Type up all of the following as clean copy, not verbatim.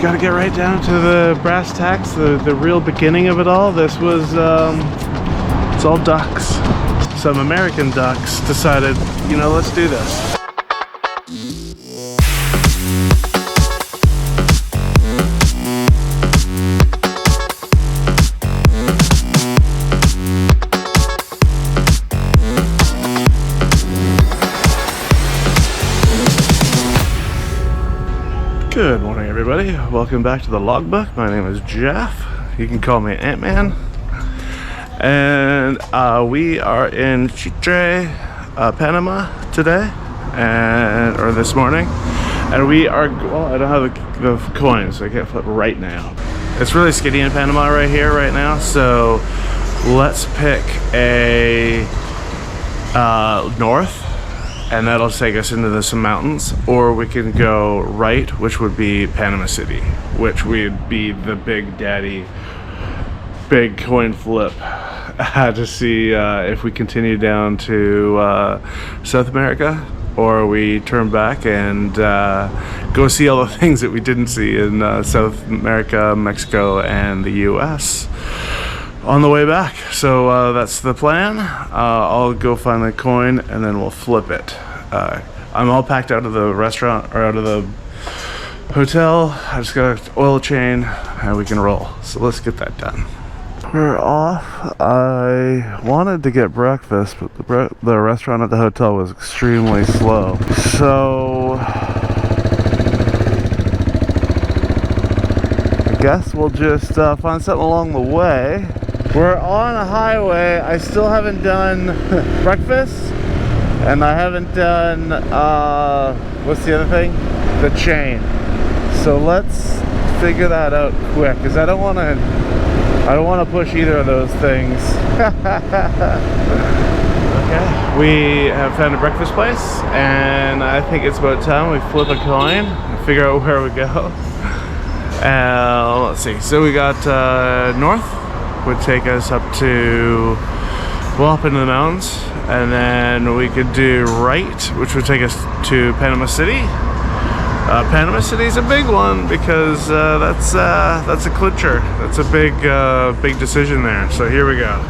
gotta get right down to the brass tacks, the real beginning of it all. This was, it's all ducks. Some American ducks decided, you know, let's do this. Good morning, everybody. Welcome back to the logbook. My name is Jeff. You can call me Ant-Man. And we are in Chitre, Panama today, or this morning. And we are, well, I don't have the coins, so I can't flip right now. It's really skitty in Panama right here, right now. So let's pick a north. And that'll take us into some mountains, or we can go right, which would be Panama City, which would be the big daddy, big coin flip to see if we continue down to South America, or we turn back and go see all the things that we didn't see in South America, Mexico, and the US on the way back. So that's the plan. I'll go find the coin and then we'll flip it. I'm all packed out of the restaurant, or out of the hotel. I just got an oil chain and we can roll. So let's get that done. We're off. I wanted to get breakfast, but the restaurant at the hotel was extremely slow. So I guess we'll just find something along the way. We're on a highway. I still haven't done breakfast, and I haven't done, what's the other thing? The chain. So let's figure that out quick, because I don't want to push either of those things. Okay, we have found a breakfast place, and I think it's about time we flip a coin and figure out where we go. Let's see. So we got north. Would take us up to, well, up into the mountains, and then we could do right, which would take us to Panama City. Panama City is a big one because that's a clincher. That's a big decision there. So here we go.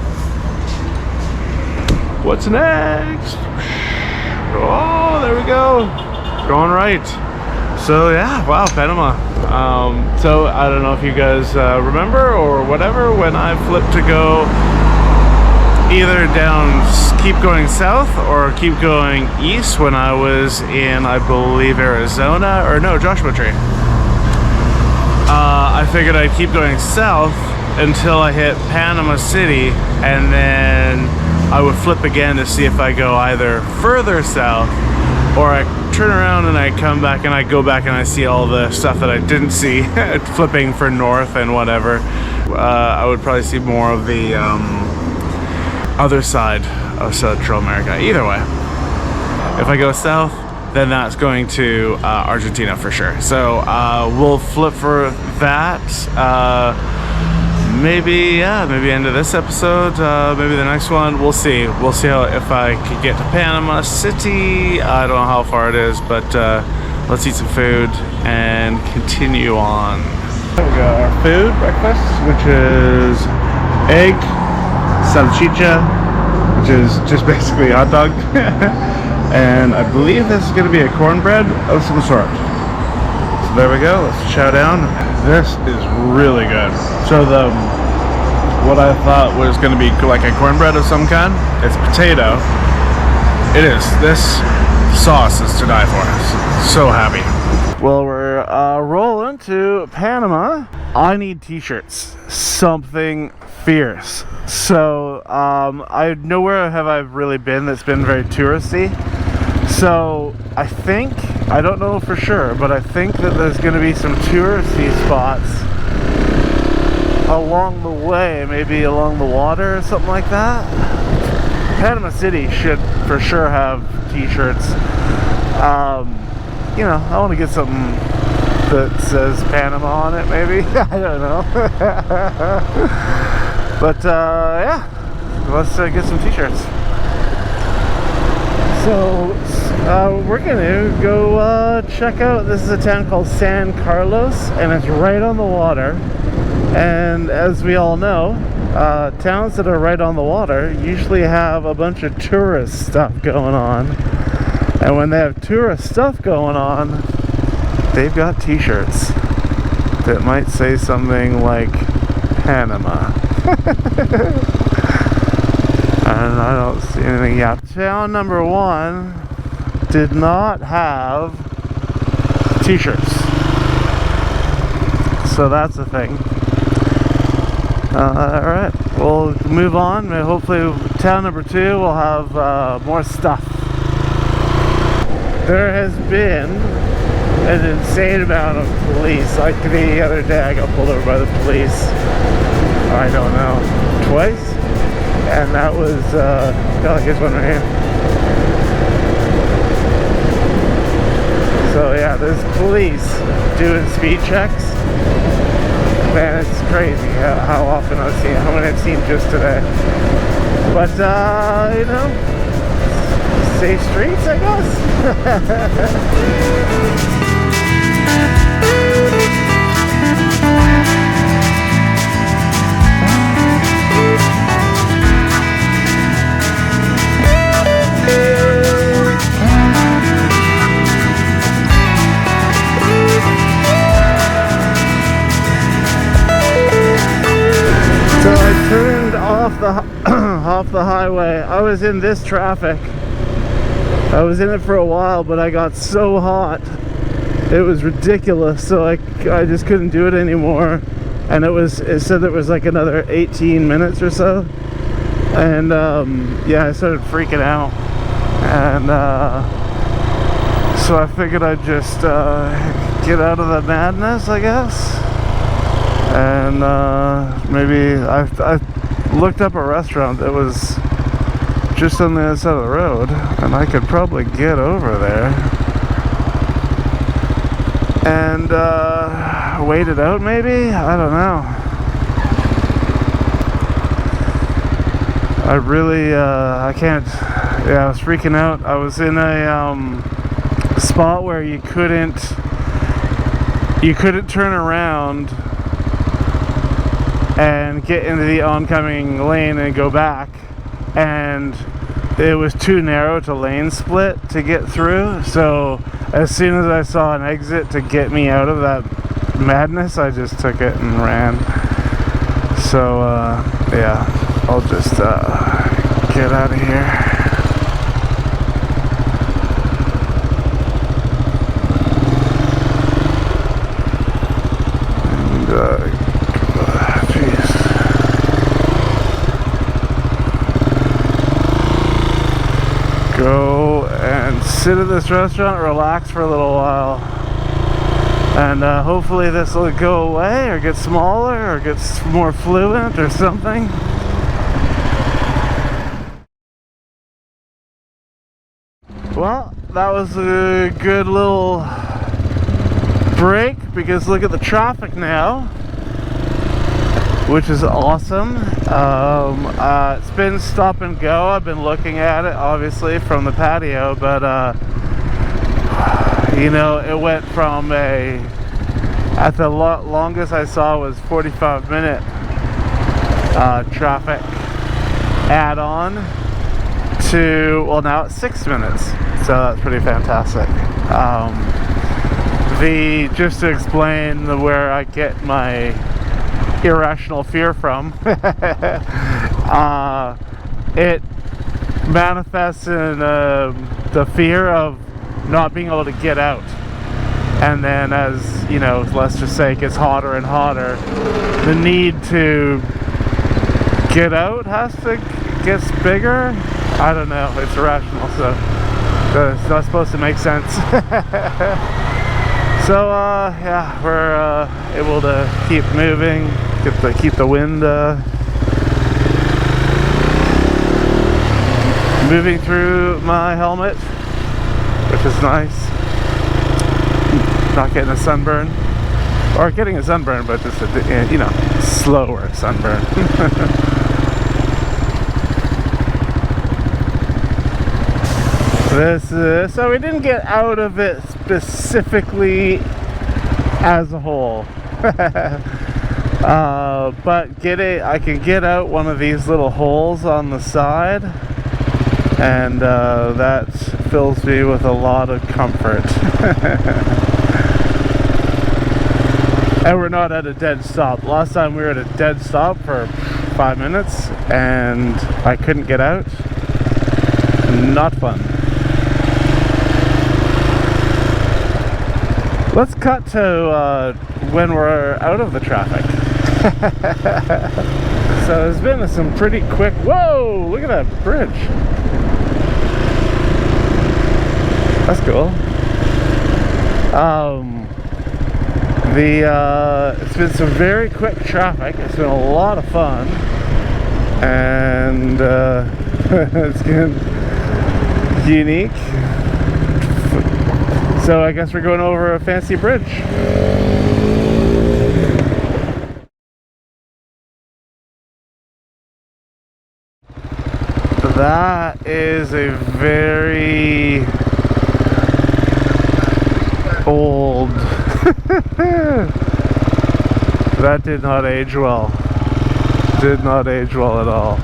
What's next? Oh, there we go. Going right. So yeah, wow, Panama. So I don't know if you guys remember or whatever, when I flipped to go either keep going south or keep going east when I was in, I believe, Arizona, or no, Joshua Tree. I figured I'd keep going south until I hit Panama City, and then I would flip again to see if I go either further south, or I turn around and I come back and I go back and I see all the stuff that I didn't see, flipping for north and whatever. I would probably see more of the other side of Central America. Either way, if I go south, then that's going to Argentina for sure. So we'll flip for that. Maybe end of this episode, maybe the next one. We'll see if I could get to Panama City. I don't know how far it is, but let's eat some food and continue on. We got our food, breakfast, which is egg, salchicha, which is just basically a hot dog, and I believe this is going to be a cornbread of some sort. So there we go. Let's chow down. This is really good. So what I thought was going to be like a cornbread of some kind, it's potato. It is. This sauce is to die for. So happy. Well, we're rolling to Panama. I need t-shirts. Something fierce. So nowhere have I really been that's been very touristy. So I don't know for sure, but I think that there's going to be some touristy spots along the way, maybe along the water or something like that. Panama City should for sure have t-shirts. You know, I want to get something that says Panama on it, maybe. I don't know. But yeah, let's get some t-shirts. So we're gonna go check out, this is a town called San Carlos, and it's right on the water. And as we all know, towns that are right on the water usually have a bunch of tourist stuff going on. And when they have tourist stuff going on, they've got t-shirts that might say something like Panama. And I don't see anything yet. Town number 1 did not have t-shirts, so that's the thing. Alright, we'll move on. Hopefully town number 2 will have more stuff. There has been an insane amount of police. Like the other day I got pulled over by the police, I don't know, twice? And that was, oh, here's one right here. So yeah, there's police doing speed checks. Man, it's crazy how often I've seen, how many I've seen just today. But, you know, safe streets, I guess. So I turned off the highway. I was in this traffic. I was in it for a while, but I got so hot. It was ridiculous. So I just couldn't do it anymore. And it said there was like another 18 minutes or so. And yeah, I started freaking out. And so I figured I'd just get out of the madness, I guess. And maybe I looked up a restaurant that was just on the other side of the road, and I could probably get over there and wait it out, maybe? I don't know. I really, I can't, yeah, I was freaking out. I was in a spot where you couldn't turn around and get into the oncoming lane and go back, and it was too narrow to lane split to get through. So as soon as I saw an exit to get me out of that madness, I just took it and ran. So yeah, I'll just get out of here. Go and sit at this restaurant, relax for a little while, and hopefully this will go away or get smaller or get more fluent or something. Well, that was a good little break, because look at the traffic now, which is awesome. It's been stop and go. I've been looking at it obviously from the patio, but you know, it went from at the longest I saw was 45-minute traffic add-on to, well, now it's 6 minutes, so that's pretty fantastic. Just to explain where I get my irrational fear from, it manifests in the fear of not being able to get out, and then, as you know, let's just say it gets hotter and hotter, the need to get out gets bigger. I don't know, it's irrational, so it's not supposed to make sense. So yeah, we're able to keep moving, keep the wind moving through my helmet, which is nice. Not getting a sunburn, or getting a sunburn, but just a, you know, slower sunburn. So we didn't get out of it specifically as a whole. But I can get out one of these little holes on the side, and that fills me with a lot of comfort. And we're not at a dead stop. Last time we were at a dead stop for 5 minutes and I couldn't get out. Not fun. Let's cut to when we're out of the traffic. So there's been some pretty quick... Whoa! Look at that bridge. That's cool. It's been some very quick traffic. It's been a lot of fun, and it's been unique. So I guess we're going over a fancy bridge. That is a very old. That did not age well. Did not age well at all.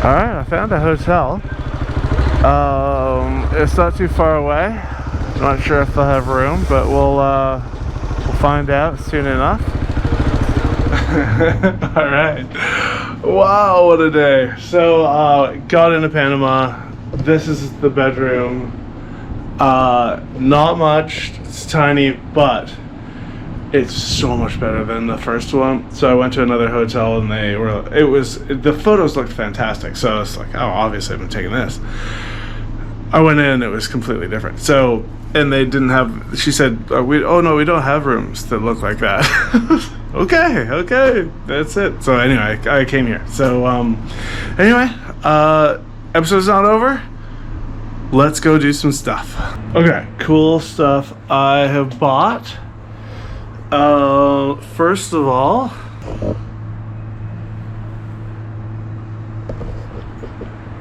Alright, I found a hotel. It's not too far away. Not sure if they'll have room, but we'll find out soon enough. Alright. Wow, what a day. So, got into Panama. This is the bedroom. Not much, it's tiny, but it's so much better than the first one. So I went to another hotel and the photos looked fantastic. So it's like, oh, obviously I've been taking this. I went in and it was completely different. So, and they didn't have, she said, oh no, we don't have rooms that look like that. Okay, that's it. So anyway, I came here. So, anyway, episode's not over. Let's go do some stuff. Okay, cool stuff I have bought. First of all,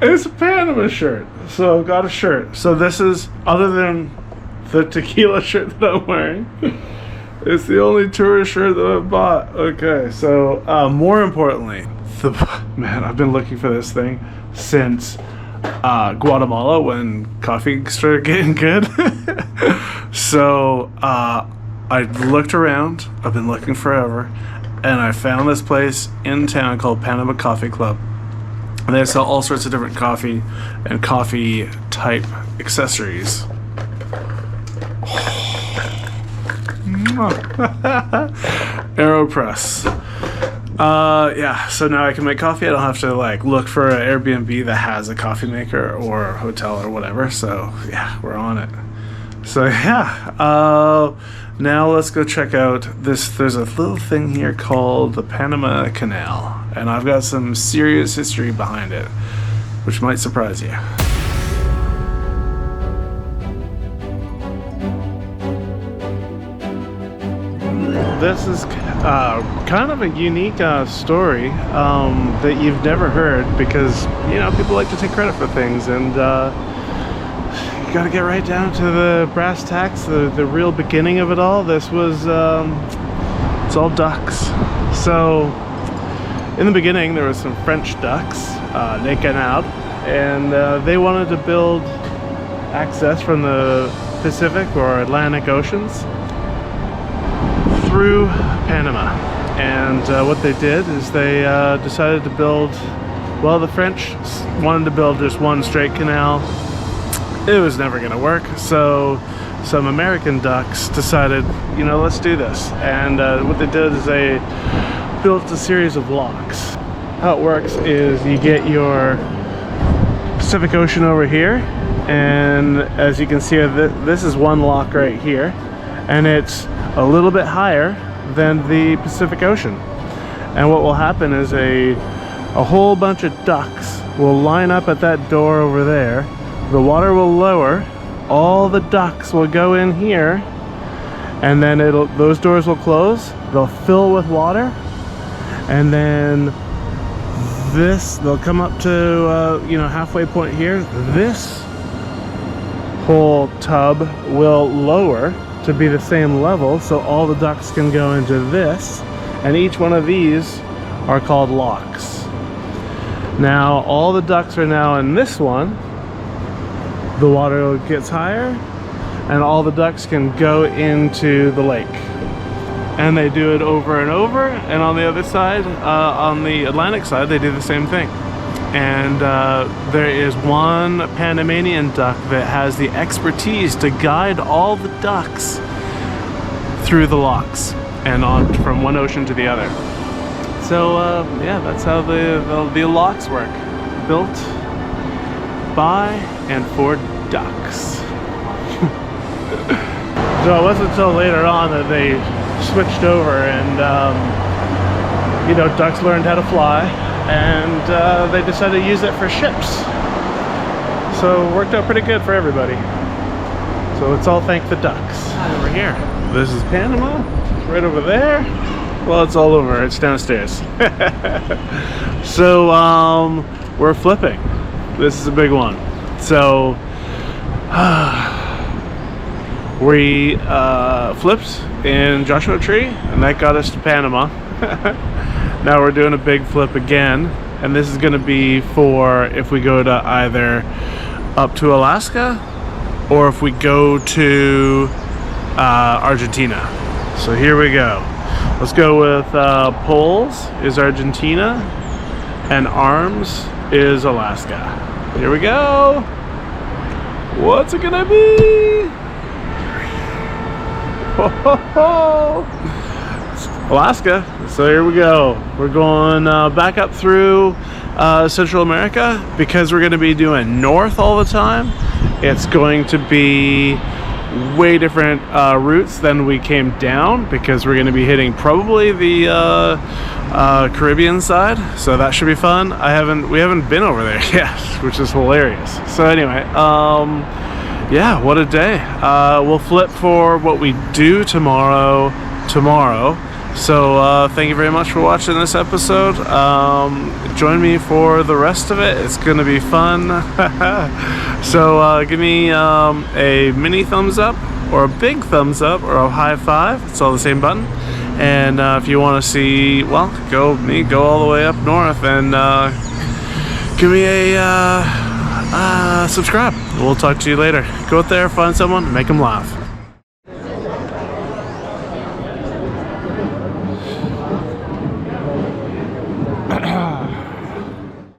it's a Panama shirt. So I've got a shirt. So this is, other than the tequila shirt that I'm wearing, it's the only tourist shirt that I've bought. Okay, so more importantly, man, I've been looking for this thing since Guatemala, when coffee started getting good. So I looked around. I've been looking forever, and I found this place in town called Panama Coffee Club, and they sell all sorts of different coffee and coffee type accessories. AeroPress. Yeah, so now I can make coffee. I don't have to like look for an Airbnb that has a coffee maker or a hotel or whatever. So yeah, we're on it. So yeah, now let's go check out this. There's a little thing here called the Panama Canal, and I've got some serious history behind it, which might surprise you. This is kind of a unique story that you've never heard, because you know people like to take credit for things, and you got to get right down to the brass tacks, the real beginning of it all. This was it's all ducks. So in the beginning there was some French ducks, les canards, and they wanted to build access from the Pacific or Atlantic Oceans through Panama. And what they did is they decided to build, well, the French wanted to build just one straight canal. It was never going to work, so some American ducks decided, you know, let's do this. And what they did is they built a series of locks. How it works is you get your Pacific Ocean over here, and as you can see, this is one lock right here, and it's a little bit higher than the Pacific Ocean. And what will happen is a whole bunch of ducks will line up at that door over there. The water will lower, all the ducks will go in here, and then those doors will close, they'll fill with water, and then they'll come up to you know, halfway point here. This whole tub will lower to be the same level, so all the ducks can go into this, and each one of these are called locks. Now all the ducks are now in this one. The water gets higher and all the ducks can go into the lake, and they do it over and over. And on the other side, on the Atlantic side, they do the same thing. And there is one Panamanian duck that has the expertise to guide all the ducks through the locks and on from one ocean to the other. So yeah, that's how the locks work. Built by and for ducks. So it wasn't until later on that they switched over, and you know, ducks learned how to fly, and they decided to use it for ships. So it worked out pretty good for everybody. So let's all thank the ducks. Over here. This is Panama. It's right over there. Well, it's all over. It's downstairs. So we're flipping. This is a big one. So we flipped in Joshua Tree, and that got us to Panama. Now we're doing a big flip again, and this is going to be for if we go to either up to Alaska or if we go to Argentina. So here we go. Let's go with poles is Argentina and arms is Alaska. Here we go. What's it gonna be? Ho, ho, ho. Alaska. So here we go. We're going back up through Central America because we're going to be doing north all the time. It's going to be way different routes than we came down because we're going to be hitting probably the Caribbean side. So that should be fun. We haven't been over there yet, which is hilarious. So anyway, yeah, what a day. We'll flip for what we do tomorrow. So thank you very much for watching this episode. Join me for the rest of it. It's gonna be fun. So give me a mini thumbs up or a big thumbs up or a high five. It's all the same button. And if you want to see, well, go all the way up north and give me a subscribe. We'll talk to you later. Go out there, find someone, make them laugh.